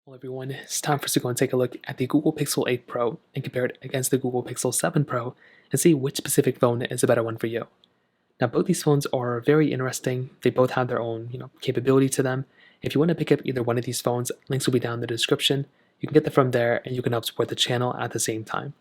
Well, everyone, it's time for us to go and take a look at the Google Pixel 8 Pro and compare it against the Google Pixel 7 Pro and see which specific phone is a better one for you. Now, both these phones are very interesting. They both have their own, capability to them. If you want to pick up either one of these phones, links will be down in the description. You can get them from there, and you can help support the channel at the same time.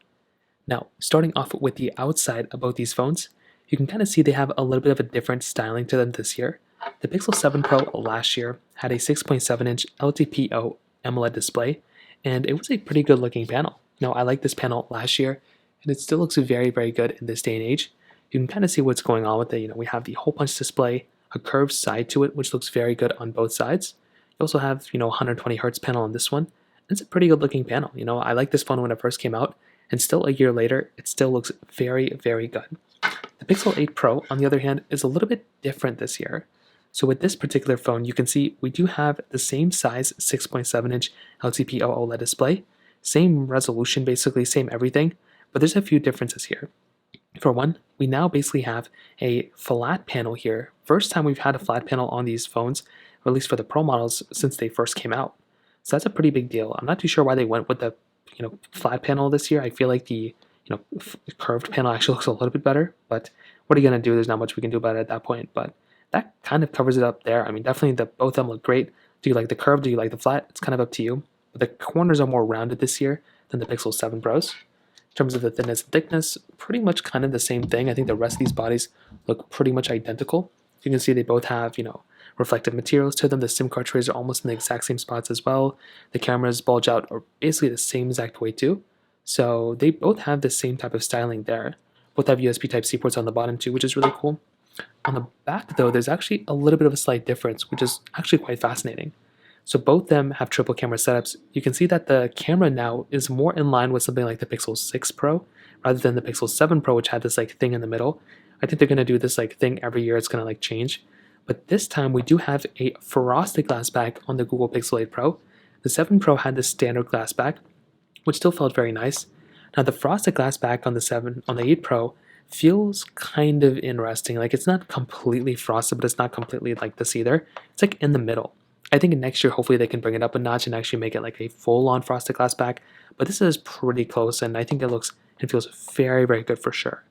Now, starting off with the outside of both these phones, you can kind of see they have a little bit of a different styling to them this year. The Pixel 7 Pro last year had a 6.7-inch LTPO AMOLED display, and it was a pretty good looking panel. I like this panel last year, and it still looks very, very good in this day and age. You can kind of see what's going on with it. We have the hole punch display, a curved side to it, which looks very good on both sides. You also have, 120 hertz panel on this one. It's a pretty good looking panel. I like this phone when it first came out, and still a year later, it still looks very, very good. The Pixel 8 Pro, on the other hand, is a little bit different this year. So with this particular phone, you can see we do have the same size 6.7-inch LTPO OLED display, same resolution, basically same everything, but there's a few differences here. For one, we now basically have a flat panel here. First time we've had a flat panel on these phones, or at least for the Pro models, since they first came out. So that's a pretty big deal. I'm not too sure why they went with the flat panel this year. I feel like the curved panel actually looks a little bit better, but what are you going to do? There's not much we can do about it at that point, but that kind of covers it up there. I mean, definitely both of them look great. Do you like the curve? Do you like the flat? It's kind of up to you. But the corners are more rounded this year than the Pixel 7 Pros. In terms of the thickness and thickness, pretty much kind of the same thing. I think the rest of these bodies look pretty much identical. You can see they both have, reflective materials to them. The SIM card trays are almost in the exact same spots as well. The cameras bulge out are basically the same exact way too. So they both have the same type of styling there. Both have USB Type-C ports on the bottom too, which is really cool. On the back though, there's actually a little bit of a slight difference, which is actually quite fascinating. So both them have triple camera setups. You can see that the camera now is more in line with something like the Pixel 6 Pro rather than the Pixel 7 Pro, which had this thing in the middle. I think they're going to do this thing every year. It's going to change. But this time we do have a frosted glass back on the Google Pixel 8 Pro. The 7 Pro had the standard glass back, which still felt very nice. Now the frosted glass back on the 8 Pro feels kind of interesting. It's not completely frosted, but it's not completely like this either. It's in the middle. I think next year, hopefully they can bring it up a notch and actually make it a full-on frosted glass back. But this is pretty close, and I think it looks and feels very, very good for sure.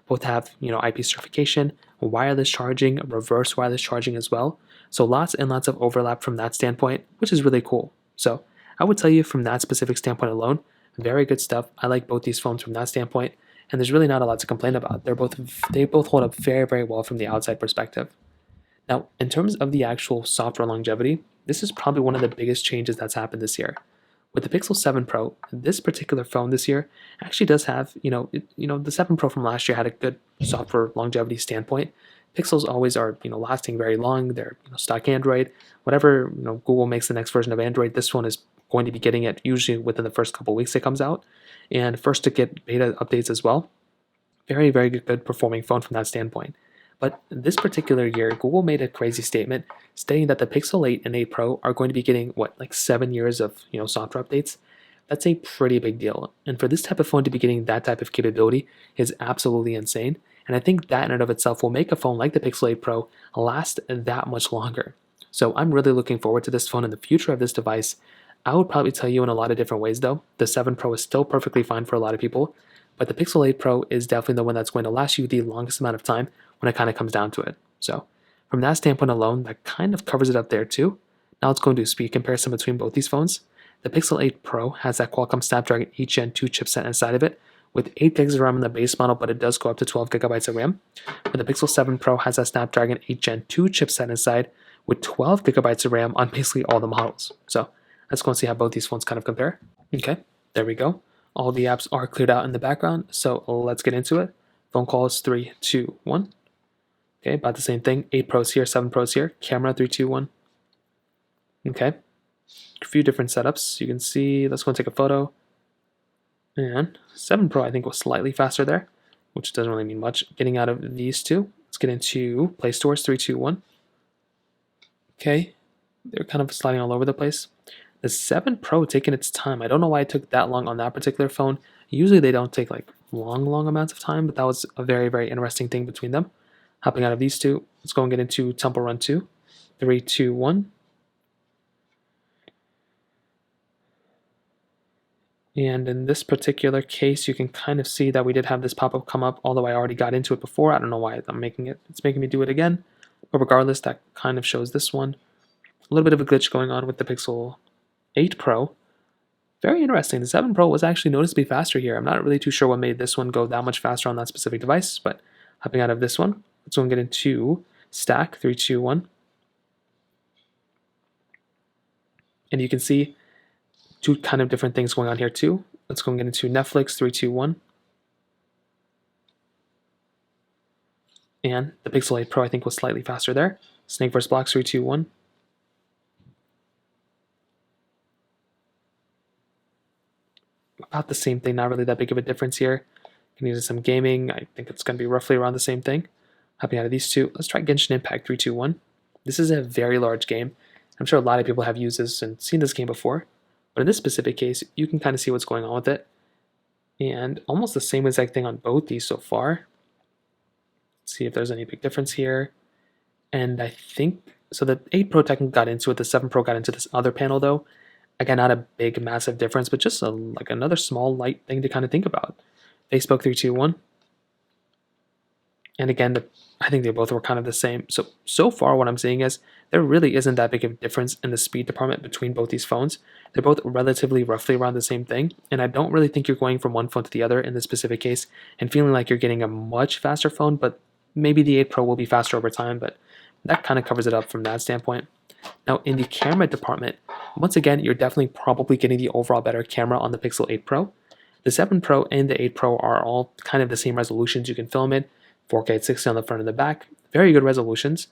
Both have, IP certification, wireless charging, reverse wireless charging as well. So lots and lots of overlap from that standpoint, which is really cool. So I would tell you from that specific standpoint alone, very good stuff. I like both these phones from that standpoint, and there's really not a lot to complain about. They both hold up very, very well from the outside perspective. Now, in terms of the actual software longevity, this is probably one of the biggest changes that's happened this year. With the Pixel 7 Pro, this particular phone this year actually does have, the 7 Pro from last year had a good software longevity standpoint. Pixels always are, lasting very long. They're stock Android. Whatever Google makes the next version of Android, this one is going to be getting it usually within the first couple weeks it comes out, and first to get beta updates as well. Very, very good performing phone from that standpoint. But this particular year, Google made a crazy statement stating that the Pixel 8 and 8 Pro are going to be getting 7 years of software updates. That's a pretty big deal. And for this type of phone to be getting that type of capability is absolutely insane. And I think that in and of itself will make a phone like the Pixel 8 Pro last that much longer. So I'm really looking forward to this phone and the future of this device. I would probably tell you in a lot of different ways though. The 7 Pro is still perfectly fine for a lot of people, but the Pixel 8 Pro is definitely the one that's going to last you the longest amount of time when it kind of comes down to it. So from that standpoint alone, that kind of covers it up there too. Now let's go and do a speed comparison between both these phones. The Pixel 8 Pro has that Qualcomm Snapdragon 8 Gen 2 chipset inside of it with 8 gigs of RAM in the base model, but it does go up to 12 gigabytes of RAM. But the Pixel 7 Pro has that Snapdragon 8 Gen 2 chipset inside with 12 gigabytes of RAM on basically all the models. So let's go and see how both these phones kind of compare. Okay, there we go. All the apps are cleared out in the background, so let's get into it. Phone calls 3, 2, 1. Okay, about the same thing. 8 Pros here, 7 Pros here. Camera 3, 2, 1. Okay, a few different setups. You can see, let's go and take a photo. And 7 Pro I think was slightly faster there, which doesn't really mean much. Getting out of these two, let's get into Play Stores 3, 2, 1. Okay, they're kind of sliding all over the place. The 7 Pro taking its time. I don't know why it took that long on that particular phone. Usually they don't take long amounts of time, but that was a very, very interesting thing between them. Hopping out of these two, let's go and get into Temple Run 2. 3, 2, 1. And in this particular case, you can kind of see that we did have this pop-up come up, although I already got into it before. I don't know why it's making me do it again. But regardless, that kind of shows this one. A little bit of a glitch going on with the Pixel 8 Pro. Very interesting. The 7 Pro was actually noticeably faster here. I'm not really too sure what made this one go that much faster on that specific device, but hopping out of this one, let's go and get into stack 3, 2, 1. And you can see two kind of different things going on here too. Let's go and get into Netflix 3, 2, 1. And the Pixel 8 Pro I think was slightly faster there. Snake vs. Blocks 3, 2, 1. About the same thing, not really that big of a difference here. Can use some gaming. I think it's going to be roughly around the same thing. Hopping out of these two, let's try Genshin Impact 3, 2, 1. This is a very large game. I'm sure a lot of people have used this and seen this game before. But in this specific case, you can kind of see what's going on with it. And almost the same exact thing on both these so far. Let's see if there's any big difference here. And I think, so the 8 Pro technically got into it, the 7 Pro got into this other panel though. Again, not a big, massive difference, but just like another small, light thing to kind of think about. Facebook 3, 2, 1. And again, I think they both were kind of the same. So far what I'm seeing is there really isn't that big of a difference in the speed department between both these phones. They're both relatively roughly around the same thing. And I don't really think you're going from one phone to the other in this specific case and feeling like you're getting a much faster phone, but maybe the 8 Pro will be faster over time, but that kind of covers it up from that standpoint. Now in the camera department, once again, you're definitely probably getting the overall better camera on the Pixel 8 Pro. The 7 Pro and the 8 Pro are all kind of the same resolutions you can film in, 4K at 60 on the front and the back, very good resolutions,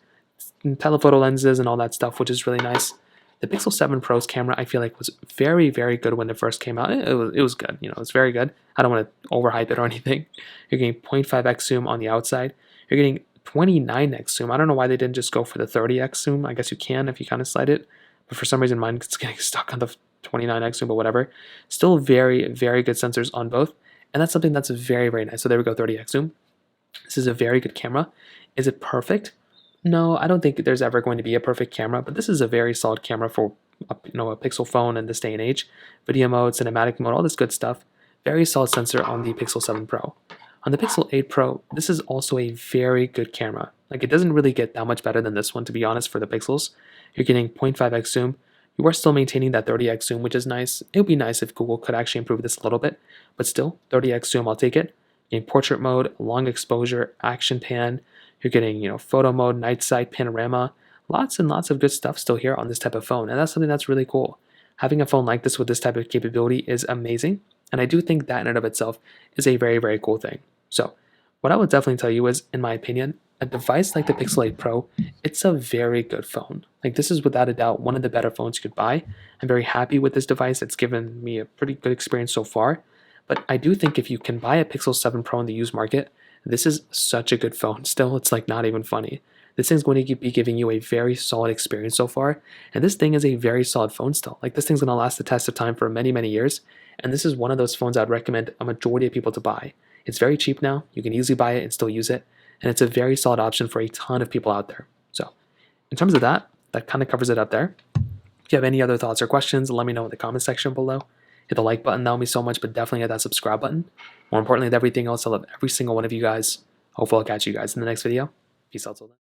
telephoto lenses and all that stuff, which is really nice. The Pixel 7 Pro's camera, I feel like, was very, very good when it first came out. It was good, you know, it's very good. I don't want to overhype it or anything. You're getting 0.5x zoom on the outside. You're getting 29x zoom. I don't know why they didn't just go for the 30x zoom. I guess you can if you kind of slide it, but for some reason mine is getting stuck on the 29x zoom, but whatever. Still very, very good sensors on both, and that's something that's very, very nice. So there we go, 30x zoom. This is a very good camera. Is it perfect? No, I don't think there's ever going to be a perfect camera, but this is a very solid camera for a Pixel phone in this day and age. Video mode, cinematic mode, all this good stuff. Very solid sensor on the Pixel 7 Pro. On the Pixel 8 Pro, this is also a very good camera. Like, it doesn't really get that much better than this one, to be honest, for the Pixels. You're getting 0.5x zoom. You are still maintaining that 30x zoom, which is nice. It would be nice if Google could actually improve this a little bit, but still, 30x zoom, I'll take it. In portrait mode, long exposure, action pan. You're getting, photo mode, night sight, panorama. Lots and lots of good stuff still here on this type of phone, and that's something that's really cool. Having a phone like this with this type of capability is amazing, and I do think that in and of itself is a very, very cool thing. So, what I would definitely tell you is, in my opinion, a device like the Pixel 8 Pro, it's a very good phone. Like, this is without a doubt one of the better phones you could buy. I'm very happy with this device. It's given me a pretty good experience so far. But I do think if you can buy a Pixel 7 Pro in the used market, this is such a good phone. Still, it's like not even funny. This thing's going to be giving you a very solid experience so far. And this thing is a very solid phone still. Like, this thing's going to last the test of time for many, many years. And this is one of those phones I'd recommend a majority of people to buy. It's very cheap now. You can easily buy it and still use it. And it's a very solid option for a ton of people out there. So in terms of that kind of covers it up there. If you have any other thoughts or questions, let me know in the comment section below. Hit the like button, that would mean so much, but definitely hit that subscribe button. More importantly than everything else, I love every single one of you guys. Hopefully I'll catch you guys in the next video. Peace out till then.